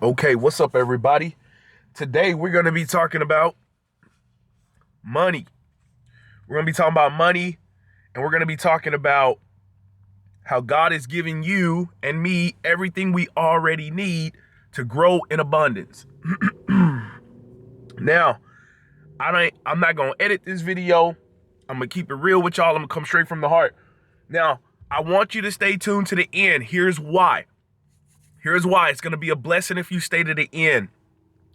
Okay, what's up, everybody? Today we're going to be talking about money. We're going to be talking about money, and we're going to be talking about how God is giving you and me everything we already need to grow in abundance. Now, I'm not going to edit this video. I'm going to keep it real with y'all. I'm going to come straight from the heart. Now, I want you to stay tuned to the end. Here's why. Here's why. It's going to be a blessing if you stay to the end.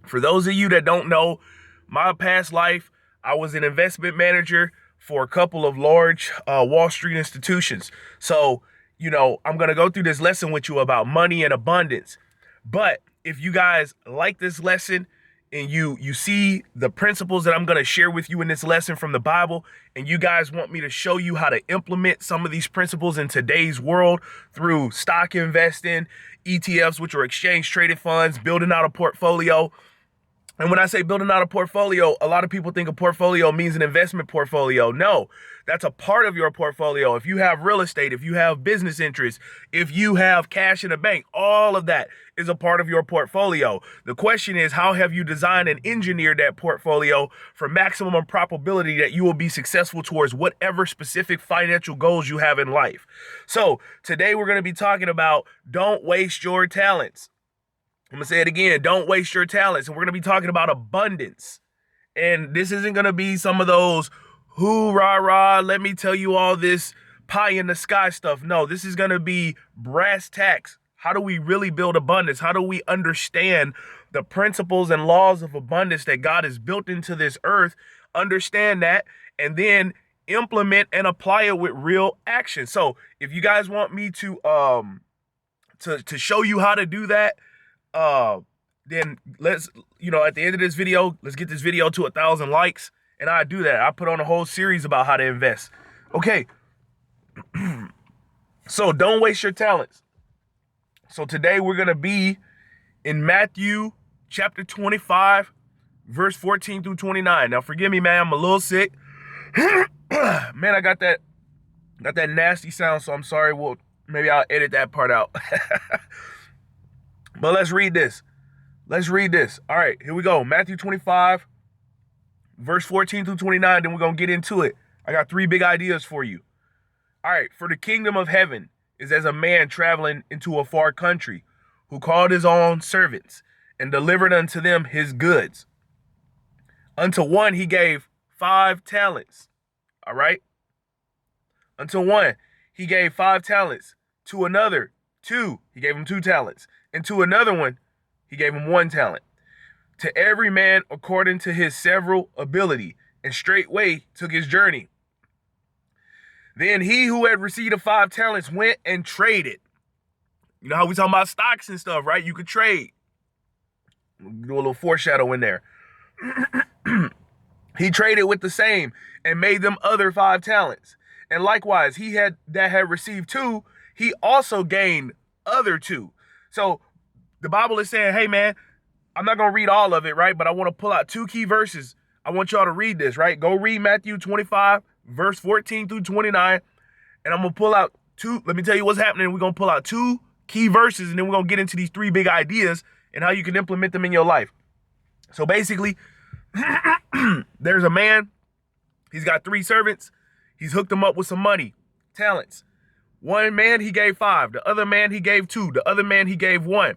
For those of you that don't know, my past life, I was an investment manager for a couple of large Wall Street institutions. So, I'm going to go through this lesson with you about money and abundance. But if you guys like this lesson and you see the principles that I'm going to share with you in this lesson from the Bible, and you guys want me to show you how to implement some of these principles in today's world through stock investing, ETFs, which are exchange traded funds, building out a portfolio. And when I say building out a portfolio, a lot of people think a portfolio means an investment portfolio. No, that's a part of your portfolio. If you have real estate, if you have business interests, if you have cash in the bank, all of that is a part of your portfolio. The question is, how have you designed and engineered that portfolio for maximum probability that you will be successful towards whatever specific financial goals you have in life? So today we're going to be talking about don't waste your talents. I'm going to say it again. Don't waste your talents. And we're going to be talking about abundance. And this isn't going to be some of those rah, let me tell you all this pie in the sky stuff. No, this is going to be brass tacks. How do we really build abundance? How do we understand the principles and laws of abundance that God has built into this earth? Understand that, and then implement and apply it with real action. So if you guys want me to show you how to do that, then let's, at the end of this video, let's get this video to 1,000 likes. And I do that. I put on a whole series about how to invest. Okay. So don't waste your talents. So today we're going to be in Matthew chapter 25, verse 14 through 29. Now forgive me, man. I'm a little sick. Man, I got that nasty sound. So I'm sorry. Well, maybe I'll edit that part out. But let's read this. All right, here we go. Matthew 25, verse 14 through 29. Then we're going to get into it. I got 3 big ideas for you. All right, for the kingdom of heaven is as a man traveling into a far country, who called his own servants and delivered unto them his goods. Unto one he gave 5 talents. All right. Unto one he gave 5 talents. To another 2. He gave him 2 talents. And to another one, he gave him 1 talent. To every man according to his several ability, and straightway took his journey. Then he who had received the 5 talents went and traded. You know how we talking about stocks and stuff, right? You could trade. Do a little foreshadow in there. He traded with the same and made them other 5 talents. And likewise, that had received 2, he also gained other 2. So the Bible is saying, hey, man, I'm not going to read all of it, right? But I want to pull out 2 key verses. I want y'all to read this, right? Go read Matthew 25, verse 14 through 29. And I'm going to pull out 2. Let me tell you what's happening. We're going to pull out 2 key verses, and then we're going to get into these 3 big ideas and how you can implement them in your life. So basically, there's a man. He's got 3 servants. He's hooked them up with some money, talents. One man he gave 5. The other man he gave 2. The other man he gave 1.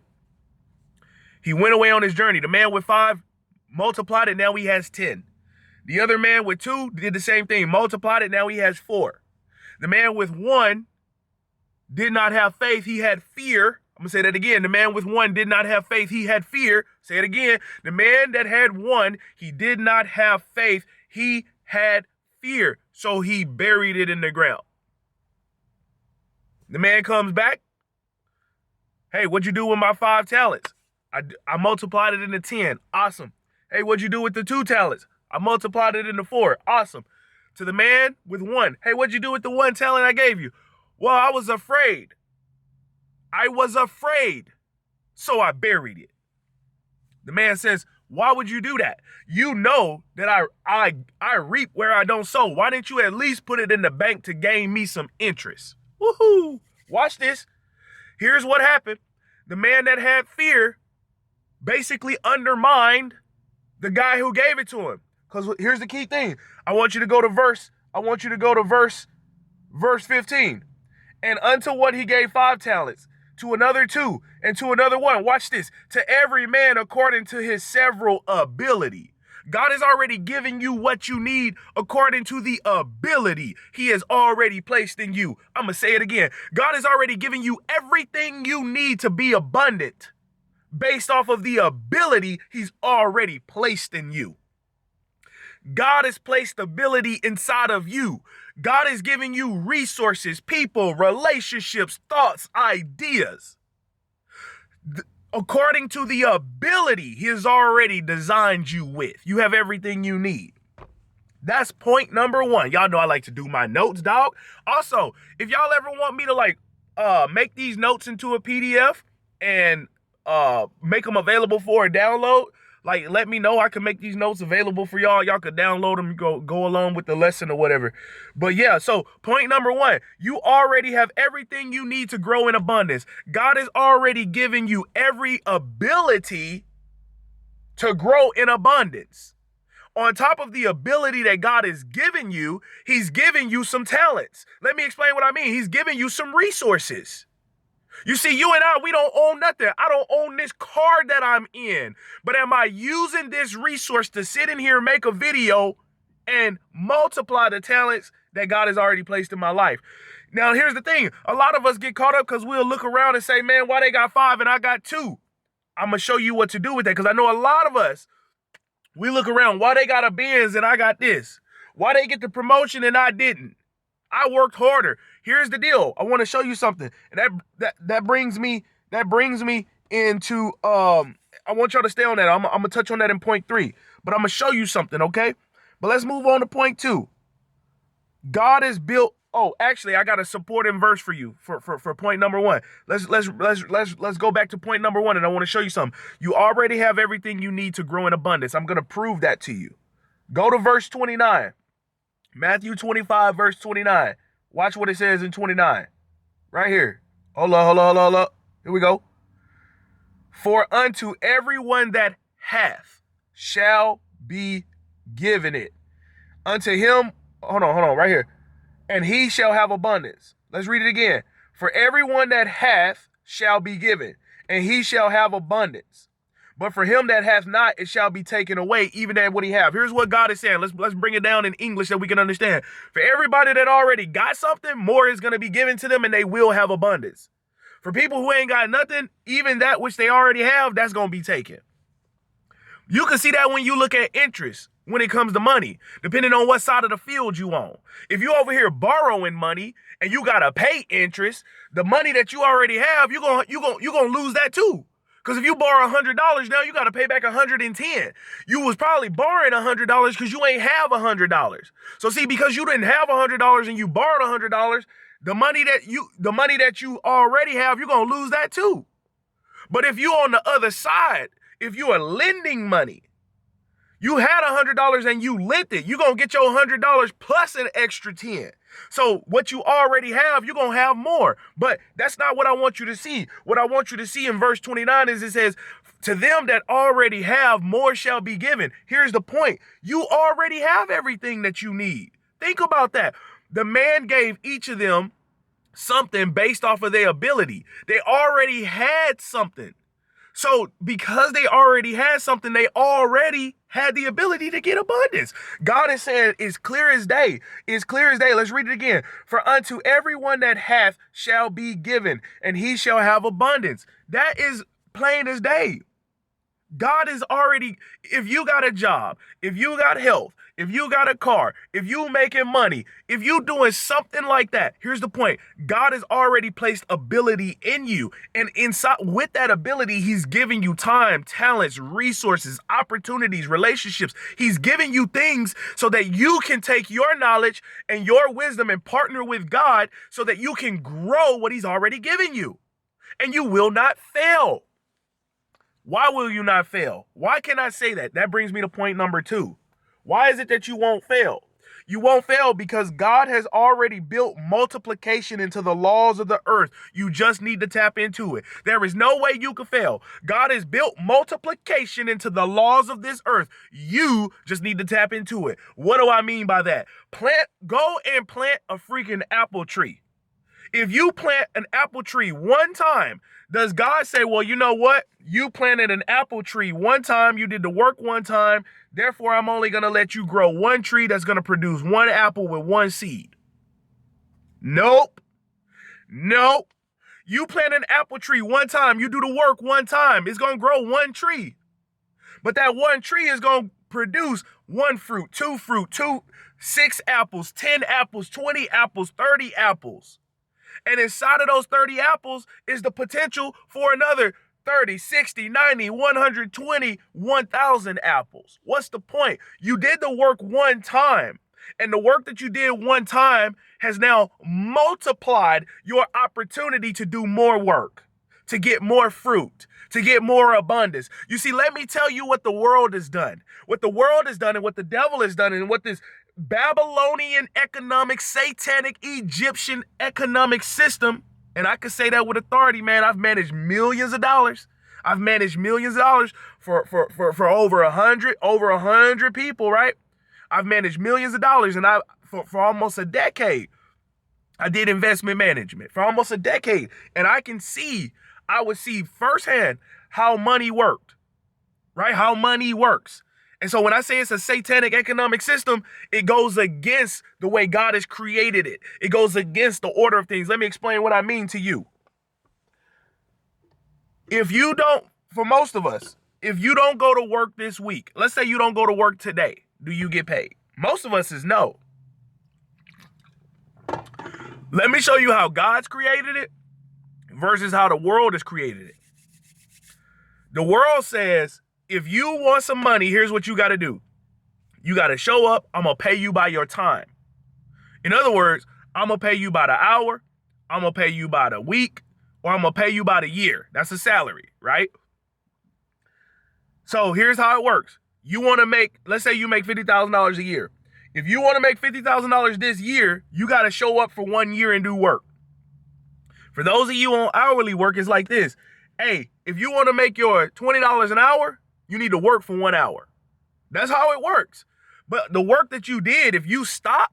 He went away on his journey. The man with 5 multiplied it. Now he has 10. The other man with 2 did the same thing. Multiplied it. Now he has 4. The man with 1 did not have faith. He had fear. I'm going to say that again. The man with 1 did not have faith. He had fear. Say it again. The man that had 1, he did not have faith. He had fear. So he buried it in the ground. The man comes back. Hey, what'd you do with my 5 talents? I multiplied it into 10. Awesome. Hey, what'd you do with the 2 talents? I multiplied it into 4. Awesome. To the man with 1. Hey, what'd you do with the 1 talent I gave you? Well, I was afraid. So I buried it. The man says, why would you do that? You know that I reap where I don't sow. Why didn't you at least put it in the bank to gain me some interest? Woohoo. Watch this. Here's what happened. The man that had fear basically undermined the guy who gave it to him. Because here's the key thing. I want you to go to verse 15. And unto what he gave 5 talents, to another 2, and to another 1. Watch this. To every man according to his several ability. God has already given you what you need according to the ability He has already placed in you. I'm going to say it again. God has already given you everything you need to be abundant based off of the ability He's already placed in you. God has placed ability inside of you. God is giving you resources, people, relationships, thoughts, ideas. According to the ability He has already designed you with. You have everything you need. That's point number 1. Y'all know I like to do my notes, dog. Also, if y'all ever want me to make these notes into a PDF and make them available for a download, let me know. I can make these notes available for y'all. Y'all could download them, go along with the lesson or whatever. But yeah, so point number 1, you already have everything you need to grow in abundance. God has already given you every ability to grow in abundance. On top of the ability that God has given you, He's given you some talents. Let me explain what I mean. He's given you some resources. You see, you and I, we don't own nothing. I don't own this car that I'm in. But am I using this resource to sit in here and make a video and multiply the talents that God has already placed in my life? Now, here's the thing. A lot of us get caught up because we'll look around and say, man, why they got 5 and I got 2? I'm going to show you what to do with that, because I know a lot of us, we look around, why they got a Benz and I got this? Why they get the promotion and I didn't? I worked harder. Here's the deal. I want to show you something. And that brings me into I want y'all to stay on that. I'm gonna touch on that in point 3. But I'm gonna show you something, okay? But let's move on to point 2. God has built. Oh, actually, I got a supporting verse for you for point number 1. Let's go back to point number 1, and I want to show you something. You already have everything you need to grow in abundance. I'm gonna prove that to you. Go to verse 29. Matthew 25, verse 29. Watch what it says in 29. Right here. Hold up. Here we go. For unto everyone that hath shall be given it. Unto him, hold on, right here. And he shall have abundance. Let's read it again. For everyone that hath shall be given, and he shall have abundance. But for him that hath not, it shall be taken away, even that what he have. Here's what God is saying. Let's bring it down in English that we can understand. For everybody that already got something, more is going to be given to them, and they will have abundance. For people who ain't got nothing, even that which they already have, that's going to be taken. You can see that when you look at interest when it comes to money, depending on what side of the field you on. If you over here borrowing money and you got to pay interest, the money that you already have, you're going to lose that too. Because if you borrow $100, now you got to pay back $110. You was probably borrowing $100 because you ain't have $100. So see, because you didn't have $100 and you borrowed $100, the money that you already have, you're going to lose that too. But if you on the other side, if you are lending money, you had $100 and you lent it, you're going to get your $100 plus an extra 10. So what you already have, you're going to have more. But that's not what I want you to see. What I want you to see in verse 29 is it says, to them that already have, more shall be given. Here's the point. You already have everything that you need. Think about that. The man gave each of them something based off of their ability. They already had something. So because they already had something, they already had the ability to get abundance. God is saying it's clear as day. It's clear as day. Let's read it again. For unto everyone that hath shall be given, and he shall have abundance. That is plain as day. God is already, if you got a job, if you got health, if you got a car, if you making money, if you doing something like that, here's the point. God has already placed ability in you. And inside with that ability, he's giving you time, talents, resources, opportunities, relationships. He's giving you things so that you can take your knowledge and your wisdom and partner with God so that you can grow what he's already given you. And you will not fail. Why will you not fail? Why can I say that? That brings me to point number 2. Why is it that you won't fail? You won't fail because God has already built multiplication into the laws of the earth. You just need to tap into it. There is no way you can fail. God has built multiplication into the laws of this earth. You just need to tap into it. What do I mean by that? Go and plant a freaking apple tree. If you plant an apple tree one time, does God say, well, you know what? You planted an apple tree one time, you did the work one time, therefore I'm only going to let you grow one tree that's going to produce one apple with one seed? Nope. Nope. You plant an apple tree one time, you do the work one time, it's going to grow one tree. But that one tree is going to produce one fruit, two, 6 apples, 10 apples, 20 apples, 30 apples. And inside of those 30 apples is the potential for another 30, 60, 90, 120, 1,000 apples. What's the point? You did the work one time, and the work that you did one time has now multiplied your opportunity to do more work, to get more fruit, to get more abundance. You see, let me tell you what the world has done. What the world has done and what the devil has done and what this Babylonian economic, satanic Egyptian economic system, and I can say that with authority, man. I've managed millions of dollars. I've managed millions of dollars for over 100 people, right? I've managed millions of dollars, and for almost a decade, I did investment management for almost a decade, and I would see firsthand how money worked, right? How money works. And so when I say it's a satanic economic system, it goes against the way God has created it. It goes against the order of things. Let me explain what I mean to you. For most of us, if you don't go to work this week, let's say you don't go to work today, do you get paid? Most of us is no. Let me show you how God's created it versus how the world has created it. The world says, if you want some money, here's what you got to do. You got to show up. I'm going to pay you by your time. In other words, I'm going to pay you by the hour. I'm going to pay you by the week, or I'm going to pay you by the year. That's a salary, right? So here's how it works. Let's say you make $50,000 a year. If you want to make $50,000 this year, you got to show up for 1 year and do work. For those of you on hourly work, it's like this. Hey, if you want to make your $20 an hour, you need to work for 1 hour. That's how it works. But the work that you did, if you stop,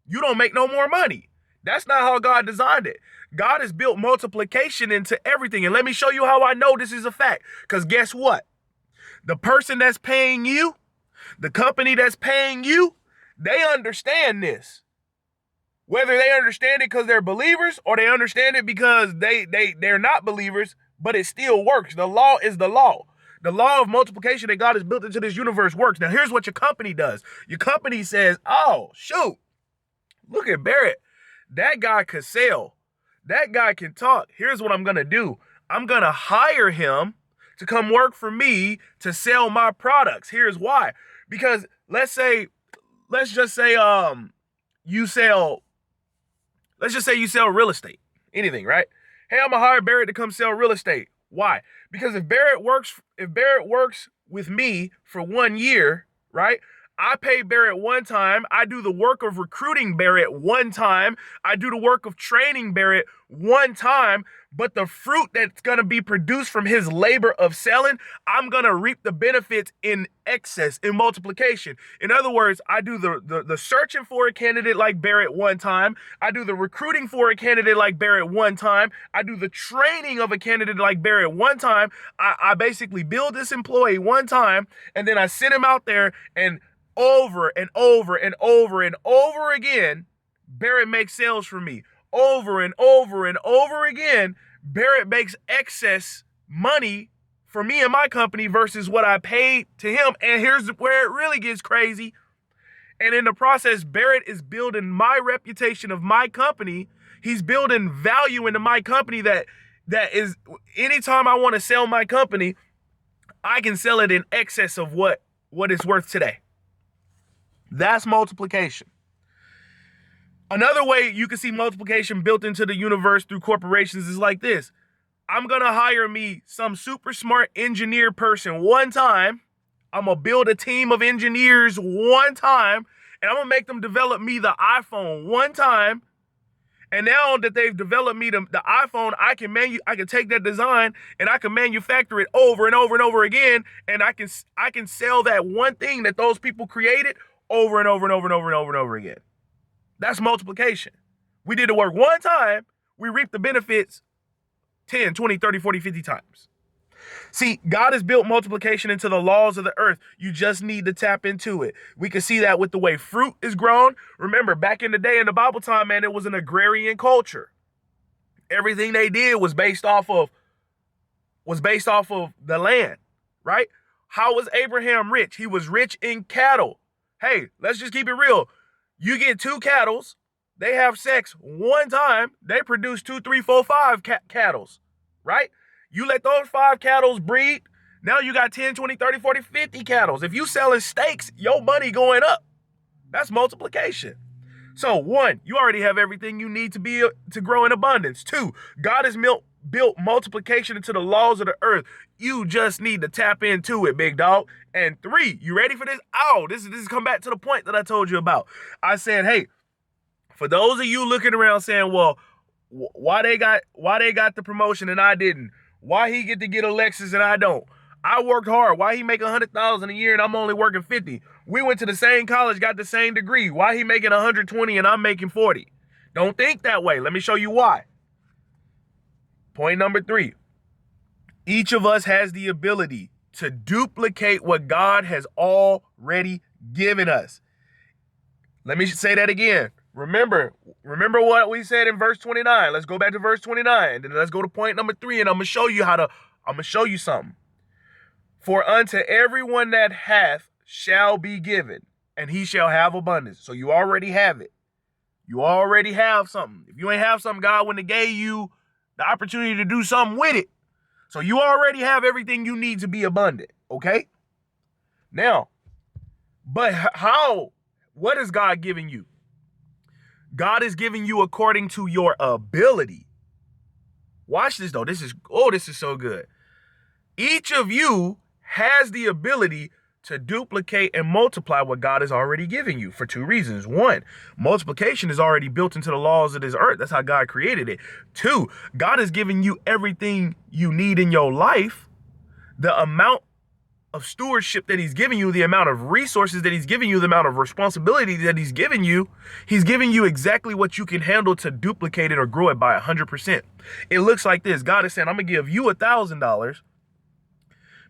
you don't make no more money. That's not how God designed it. God has built multiplication into everything. And let me show you how I know this is a fact. Because guess what? The person that's paying you, the company that's paying you, they understand this. Whether they understand it because they're believers or they understand it because they're not believers, but it still works. The law is the law. The law of multiplication that God has built into this universe works. Now, here's what your company does. Your company says, oh, shoot, look at Barrett. That guy could sell. That guy can talk. Here's what I'm going to do. I'm going to hire him to come work for me to sell my products. Here's why. Because let's just say you sell real estate, anything, right? Hey, I'm going to hire Barrett to come sell real estate. Why? Because if Barrett works with me for 1 year, right? I pay Barrett one time. I do the work of recruiting Barrett one time. I do the work of training Barrett one time. But the fruit that's going to be produced from his labor of selling, I'm going to reap the benefits in excess, in multiplication. In other words, I do the searching for a candidate like Barrett one time. I do the recruiting for a candidate like Barrett one time. I do the training of a candidate like Barrett one time. I basically build this employee one time, and then I send him out there, and over and over and over and over again, Barrett makes sales for me. Over and over and over again, Barrett makes excess money for me and my company versus what I paid to him. And here's where it really gets crazy. And in the process, Barrett is building my reputation of my company. He's building value into my company that is, anytime I want to sell my company, I can sell it in excess of what it's worth today. That's multiplication. Another way you can see multiplication built into the universe through corporations is like this. I'm going to hire me some super smart engineer person one time. I'm going to build a team of engineers one time, and I'm going to make them develop me the iPhone one time. And now that they've developed me the iPhone, I can take that design and I can manufacture it over and over and over again, and I can sell that one thing that those people created over and over and over and over and over and over again. That's multiplication. We did the work one time, we reap the benefits 10, 20, 30, 40, 50 times. See, God has built multiplication into the laws of the earth. You just need to tap into it. We can see that with the way fruit is grown. Remember, back in the day in the Bible time, man, it was an agrarian culture. Everything they did was based off of the land, right? How was Abraham rich? He was rich in cattle. Hey, let's just keep it real. You get 2 cattle, they have sex one time, they produce 2, 3, 4, 5 cattle, right? You let those 5 cattle breed, now you got 10, 20, 30, 40, 50 cattle. If you selling steaks, your money going up. That's multiplication. So 1, you already have everything you need to grow in abundance. 2, God has built multiplication into the laws of the earth. You just need to tap into it, big dog. And 3, you ready for this? Oh, this is come back to the point that I told you about. I said, hey, for those of you looking around saying, well, why they got the promotion and I didn't? Why he get to get a Lexus and I don't? I worked hard. Why he make $100,000 a year and I'm only working 50? We went to the same college, got the same degree. Why he making 120 and I'm making 40? Don't think that way. Let me show you why. Point number 3. Each of us has the ability to duplicate what God has already given us. Let me say that again. Remember what we said in verse 29. Let's go back to verse 29. And then let's go to point number 3. And I'm going to show you something. For unto everyone that hath shall be given, and he shall have abundance. So you already have it. You already have something. If you ain't have something, God wouldn't have gave you the opportunity to do something with it. So you already have everything you need to be abundant. Okay? Now, but how? What is God giving you? God is giving you according to your ability. Watch this though. This is so good. Each of you has the ability to duplicate and multiply what God has already given you for 2 reasons. 1, multiplication is already built into the laws of this earth. That's how God created it. 2, God has given you everything you need in your life. The amount of stewardship that he's giving you, the amount of resources that he's giving you, the amount of responsibility that he's giving you exactly what you can handle to duplicate it or grow it by 100%. It looks like this. God is saying, I'm going to give you $1,000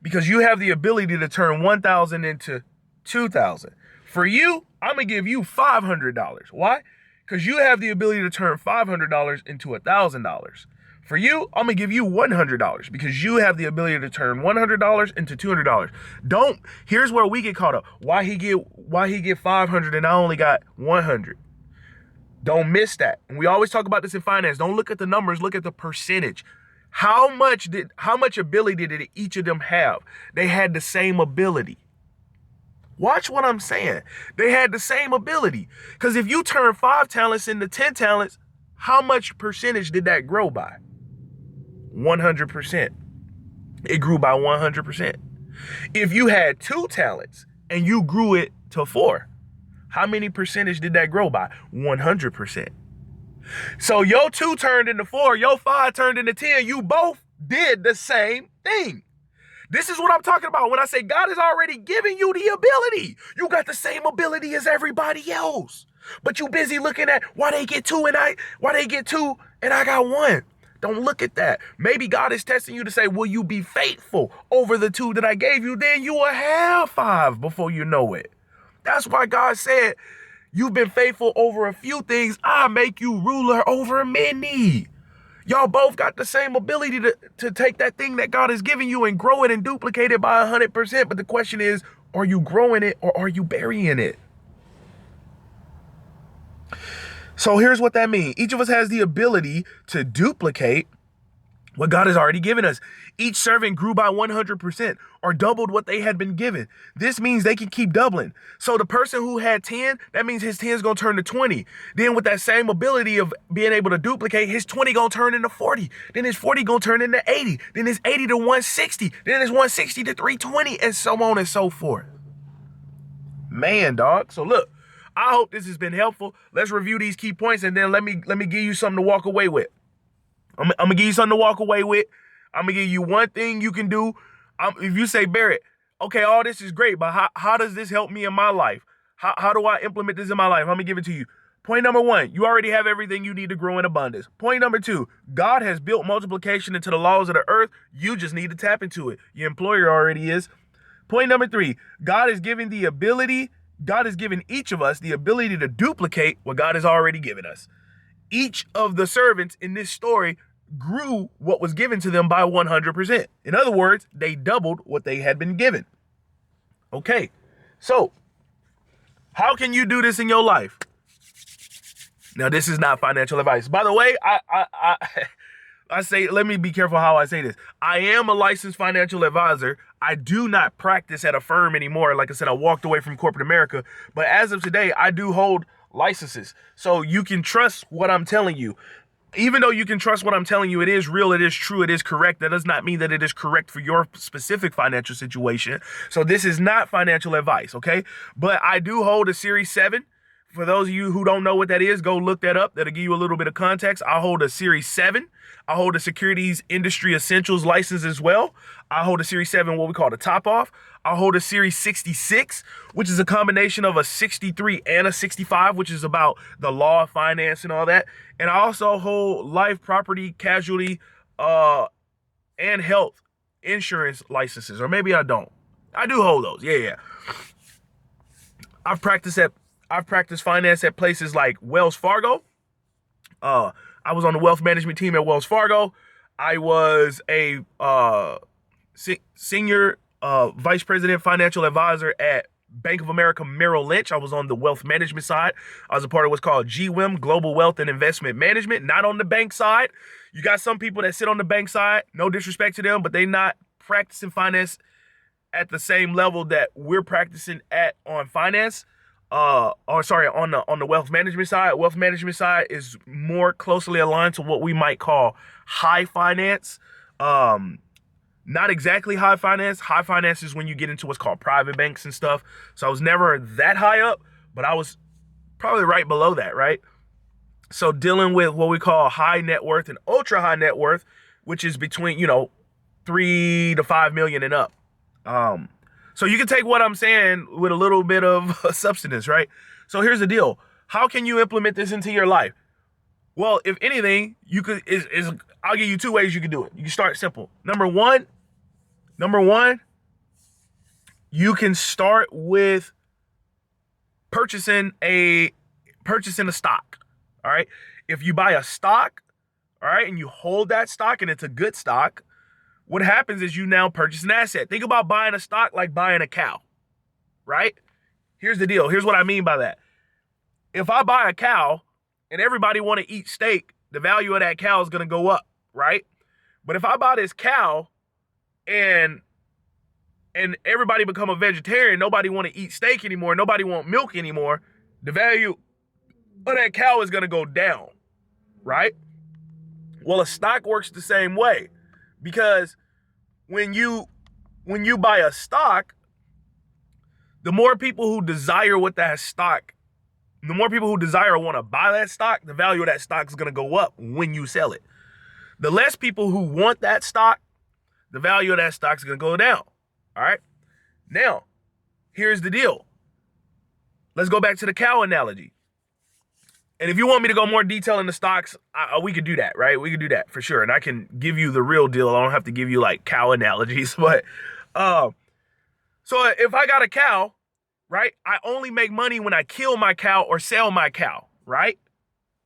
because you have the ability to turn 1,000 into 2,000. For you, I'm going to give you $500. Why? Because you have the ability to turn $500 into $1,000. For you, I'm going to give you $100 because you have the ability to turn $100 into $200. Here's where we get caught up. Why he get 500 and I only got 100? Don't miss that. And we always talk about this in finance. Don't look at the numbers, look at the percentage. How much ability did each of them have? They had the same ability. Watch what I'm saying. They had the same ability. Because if you turn 5 talents into 10 talents, how much percentage did that grow by? 100%. It grew by 100%. If you had 2 talents and you grew it to 4, how many percentage did that grow by? 100%. So your 2 turned into 4, your 5 turned into 10. You both did the same thing. This is what I'm talking about when I say God has already given you the ability. You got the same ability as everybody else. But you busy looking at why they get 2 and I got 1. Don't look at that. Maybe God is testing you to say, will you be faithful over the 2 that I gave you? Then you will have 5 before you know it. That's why God said, you've been faithful over a few things. I make you ruler over many. Y'all both got the same ability to take that thing that God has given you and grow it and duplicate it by 100%. But the question is, are you growing it or are you burying it? So here's what that means. Each of us has the ability to duplicate what God has already given us. Each servant grew by 100% or doubled what they had been given. This means they can keep doubling. So the person who had 10, that means his 10 is going to turn to 20. Then with that same ability of being able to duplicate, his 20 going to turn into 40. Then his 40 going to turn into 80. Then his 80 to 160. Then his 160 to 320 and so on and so forth. Man, dog. So look, I hope this has been helpful. Let's review these key points, and then let me give you something to walk away with. I'm gonna give you something to walk away with. I'm gonna give you one thing you can do. If you say, Barrett, okay, all this is great, but how does this help me in my life? How do I implement this in my life? I'm gonna give it to you. Point number 1, you already have everything you need to grow in abundance. Point number 2, God has built multiplication into the laws of the earth. You just need to tap into it. Your employer already is. Point number 3, God has given each of us the ability to duplicate what God has already given us. Each of the servants in this story grew what was given to them by 100%. In other words, they doubled what they had been given. Okay, so how can you do this in your life? Now, this is not financial advice. By the way, I say, let me be careful how I say this. I am a licensed financial advisor. I do not practice at a firm anymore. Like I said, I walked away from corporate America. But as of today, I do hold licenses. So you can trust what I'm telling you. Even though you can trust what I'm telling you, it is real, it is true, it is correct. That does not mean that it is correct for your specific financial situation. So this is not financial advice, okay? But I do hold a Series 7. For those of you who don't know what that is, go look that up. That'll give you a little bit of context. I hold a Series 7. I hold a Securities Industry Essentials license as well. I hold a Series 7, what we call the top off. I hold a Series 66, which is a combination of a 63 and a 65, which is about the law of finance and all that. And I also hold life, property, casualty, and health insurance licenses. Or maybe I don't. I do hold those. Yeah. I've practiced finance at places like Wells Fargo. I was on the wealth management team at Wells Fargo. I was a senior vice president financial advisor at Bank of America Merrill Lynch. I was on the wealth management side. I was a part of what's called GWIM, Global Wealth and Investment Management, not on the bank side. You got some people that sit on the bank side, no disrespect to them, but they not practicing finance at the same level that we're practicing at on finance. On the wealth management side. Wealth management side is more closely aligned to what we might call high finance. Not exactly high finance. High finance is when you get into what's called private banks and stuff. So I was never that high up, but I was probably right below that, right? So dealing with what we call high net worth and ultra high net worth, which is between, 3 to 5 million and up. So you can take what I'm saying with a little bit of substance, right? So here's the deal. How can you implement this into your life? Well, if anything, I'll give you 2 ways you can do it. You can start simple. Number one, you can start with purchasing a stock. All right. If you buy a stock, all right, and you hold that stock and it's a good stock, what happens is you now purchase an asset. Think about buying a stock like buying a cow, right? Here's the deal. Here's what I mean by that. If I buy a cow and everybody want to eat steak, the value of that cow is going to go up, right? But if I buy this cow and everybody become a vegetarian, nobody want to eat steak anymore, nobody want milk anymore, the value of that cow is going to go down, right? Well, a stock works the same way. Because when you buy a stock, the more people who desire or want to buy that stock, the value of that stock is going to go up when you sell it. The less people who want that stock, the value of that stock is going to go down. All right. Now, here's the deal. Let's go back to the cow analogy. And if you want me to go more detail in the stocks, we could do that, right? We could do that for sure. And I can give you the real deal. I don't have to give you like cow analogies. But so if I got a cow, right, I only make money when I kill my cow or sell my cow, right?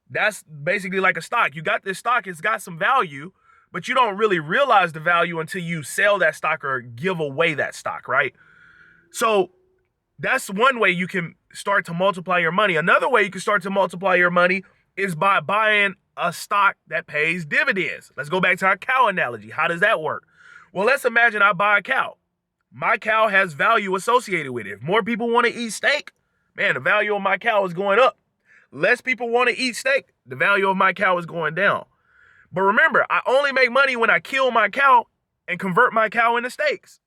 That's basically like a stock. You got this stock, it's got some value, but you don't really realize the value until you sell that stock or give away that stock, right? So that's one way you can start to multiply your money. Another way you can start to multiply your money is by buying a stock that pays dividends. Let's go back to our cow analogy. How does that work? Well, let's imagine I buy a cow. My cow has value associated with it. If more people want to eat steak, man, the value of my cow is going up. Less people want to eat steak, the value of my cow is going down. But remember, I only make money when I kill my cow and convert my cow into steaks.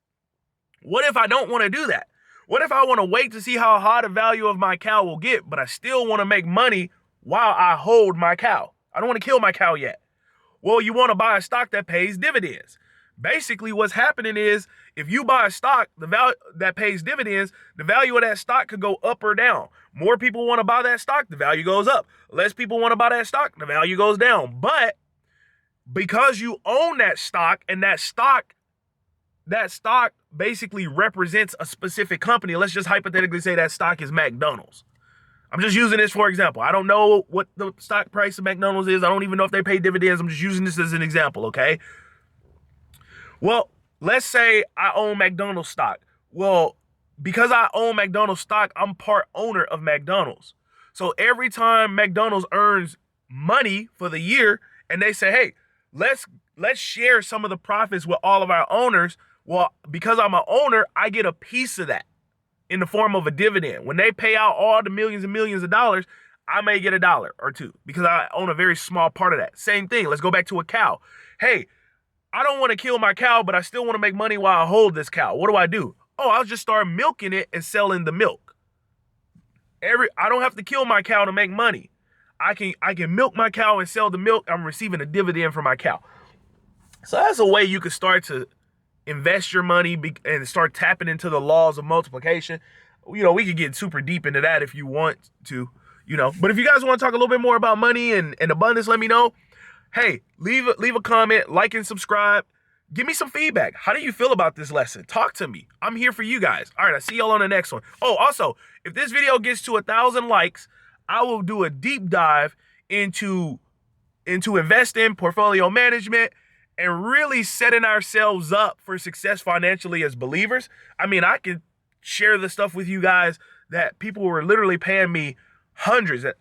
What if I don't want to do that? What if I want to wait to see how high the value of my cow will get, but I still want to make money while I hold my cow? I don't want to kill my cow yet. Well, you want to buy a stock that pays dividends. Basically, what's happening is if you buy a stock the value that pays dividends, the value of that stock could go up or down. More people want to buy that stock, the value goes up. Less people want to buy that stock, the value goes down. But because you own that stock, and that stock basically represents a specific company. Let's just hypothetically say that stock is McDonald's. I'm just using this for example. I don't know what the stock price of McDonald's is. I don't even know if they pay dividends. I'm just using this as an example, okay? Well, let's say I own McDonald's stock. Well, because I own McDonald's stock, I'm part owner of McDonald's. So every time McDonald's earns money for the year and they say, hey, let's share some of the profits with all of our owners. Well, because I'm an owner, I get a piece of that in the form of a dividend. When they pay out all the millions and millions of dollars, I may get $1 or $2 because I own a very small part of that. Same thing. Let's go back to a cow. Hey, I don't want to kill my cow, but I still want to make money while I hold this cow. What do? Oh, I'll just start milking it and selling the milk. I don't have to kill my cow to make money. I can milk my cow and sell the milk. I'm receiving a dividend from my cow. So that's a way you can start to invest your money and start tapping into the laws of multiplication. You know, we could get super deep into that if you want to, you know. But if you guys want to talk a little bit more about money and abundance, let me know. Hey, leave a comment, like and subscribe. Give me some feedback. How do you feel about this lesson? Talk to me. I'm here for you guys. All right, I'll see y'all on the next one. Oh, also, if this video gets to 1,000 likes, I will do a deep dive into investing, portfolio management, and really setting ourselves up for success financially as believers. I mean, I could share the stuff with you guys that people were literally paying me hundreds of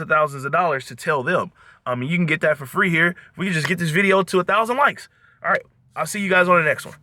thousands of dollars to tell them. You can get that for free here. We can just get this video to 1,000 likes. All right, I'll see you guys on the next one.